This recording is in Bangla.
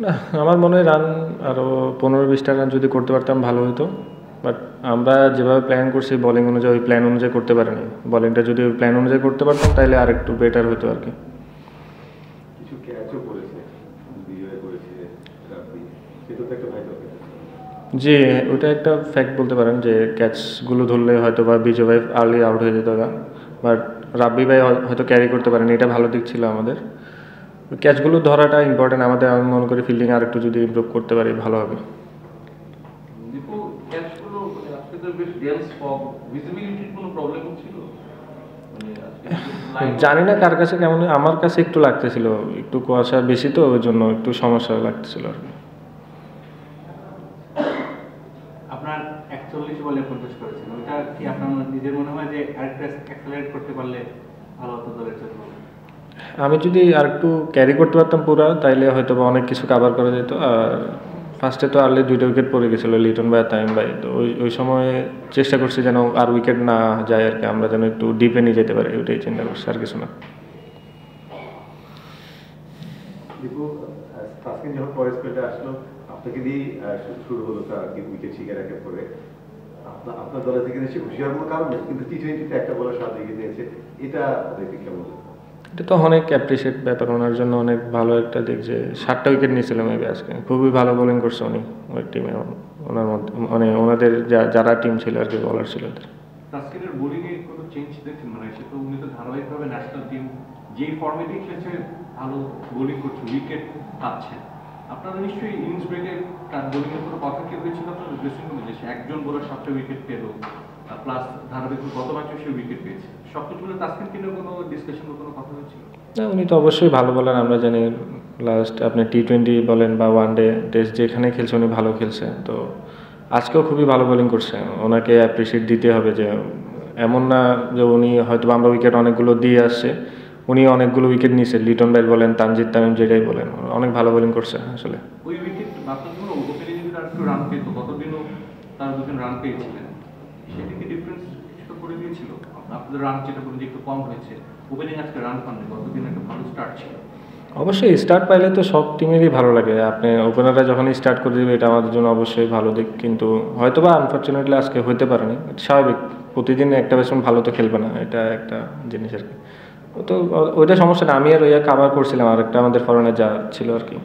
না, আমার মনে হয় রান আরও 15-20টা রান যদি করতে পারতাম ভালো হতো। বাট আমরা যেভাবে প্ল্যান করছি বোলিং অনুযায়ী ওই প্ল্যান অনুযায়ী করতে পারিনি। বোলিংটা যদি ওই প্ল্যান অনুযায়ী করতে পারতাম তাহলে আর একটু বেটার হতো আর কি। কিছু ক্যাচও করেছে, বিজয় করেছে, সেটা তো একটা ভাই দরকার। জি, ওটা একটা ফ্যাক্ট বলতে পারেন যে ক্যাচগুলো ধরলে হয়তো বা বিজয় ভাই আর্লি আউট হয়ে যেত না, বাট রাব্বি ভাই হয়তো ক্যারি করতে পারেন, এটা ভালো দিক ছিল আমাদের। ক্যাচগুলো ধরাটা ইম্পর্টেন্ট আমাদের, আমি মনে করি ফিল্ডিং আর একটু যদি ইমপ্রুভ করতে পারি ভালো হবে। জানি না কার কাছে কেমন, আমার কাছে একটু লাগতেছিল, একটু কুয়াশা বেশি তো ওই জন্য একটু সমস্যা লাগতেছিল আর কি। আপনার 41 বলে 50 করেছেন, ওটা কি আপনার নিজের মনে হয় যে আরেকটু অ্যাক্সেলারেট করতে পারলে ভালো হতো দলের জন্য? আমি যদি আর একটু ক্যারি করতে পারতাম পুরো, তাইলে হয়তো বা অনেক কিছু কাভার করা যেত। আর ফার্স্টে তো আর্লি 2টা উইকেট পড়ে গেছিলো, লিটন ভাই আর তামিম ভাই, তো ওই সময় চেষ্টা করছি যেন আর উইকেট না যায় আর কি, আমরা যেন একটু ডিপে নিয়ে যেতে পারি, ওইটাই চিন্তা করছি, আর কিছু না। দীপু, তাসকিন যখন পরের স্পেলটা আসলো আপনাকে দিয়েই শুরু হলো তার উইকেট শিকার একের পরে, আপনার দলে থেকে এসে খুশি হওয়ার কোনো কারণ নেই, কিন্তু টি-20তে একটা বলার 7 উইকেট নিয়েছে, এটা দেখে কেমন? এটা তো অনেক অ্যাপ্রিসিয়েট ব্যাপার, ওনার জন্য অনেক ভালো একটা দিক যে 7টা উইকেট নিয়েছিলাম মেবি আজকে, খুবই ভালো বোলিং করছে উনি ওই টিমে, ওনার মধ্যে মানে ওনাদের যারা টিম ছিল আর কি, বলার ছিল ওদের। তাসকিনের বোলিংয়ে কোনো চেঞ্জ দেখছেন? মানে সে তো উনি তো ধারাবাহিকভাবে ন্যাশনাল টিম যেই ফর্মেটেই খেলছে ভালো বোলিং করছে, উইকেট পাচ্ছে। আপনারা নিশ্চয়ই ইনিংস ব্রেকে তার বোলিংয়ের কোনো কথা কি হয়েছিল আপনাদের ড্রেসিং রুমে, যে সে একজন বোলার 7টা উইকেট পেল, প্লাস ধারাবাহিক গত ম্যাচেও সে উইকেট পেয়েছে, সব কিছু মিলে তাসকিনকে নিয়ে কোনো ডিসকাশন বা কোনো কথা হয়েছিল? না, উনি তো অবশ্যই ভালো বলার, আমরা জানি লাস্ট আপনি টি-20 বলেন বা ওয়ানডে টেস্ট যেখানে খেলছে উনি ভালো খেলছে, তো আজকেও খুবই ভালো বোলিং করছে, ওনাকে অ্যাপ্রিসিয়েট দিতে হবে। যে এমন না যে উনি হয়তো আমরা উইকেট অনেকগুলো দিয়ে আসছে, উনি অনেকগুলো উইকেট নিয়েছে, লিটন ভাই বলেন, তানজিদ তামিম যেটাই বলেন, অনেক ভালো বোলিং করছে আসলে। ওই উইকেট আপনার জন্য ওপেনিং যদি তার একটু রান পেত, গতদিনও তার 2 রান পেয়েছিলেন, সেটা কি ডিফারেন্স কিছু করে দিয়েছিল? আপনাদের রান যেটা বলুন যে একটু কম হয়েছে, ওপেনিং আজকে রান পাননি, গতদিন একটা ভালো স্টার্ট ছিল। অবশ্যই স্টার্ট পাইলে তো সব টিমেরই ভালো লাগে, আপনি ওপেনাররা যখনই স্টার্ট করে দেবে এটা আমাদের জন্য অবশ্যই ভালো দিক, কিন্তু হয়তো বা আনফর্চুনেটলি আজকে হইতে পারেনি, স্বাভাবিক, প্রতিদিন একটা ব্যাটসম্যান ভালো তো খেলবে না, এটা একটা জিনিস আর কি। তো ওইটা সমস্যা না, আমি আর ওইয়া কাভার করছিলাম আর একটা আমাদের ফরেনার যা ছিল আর কি।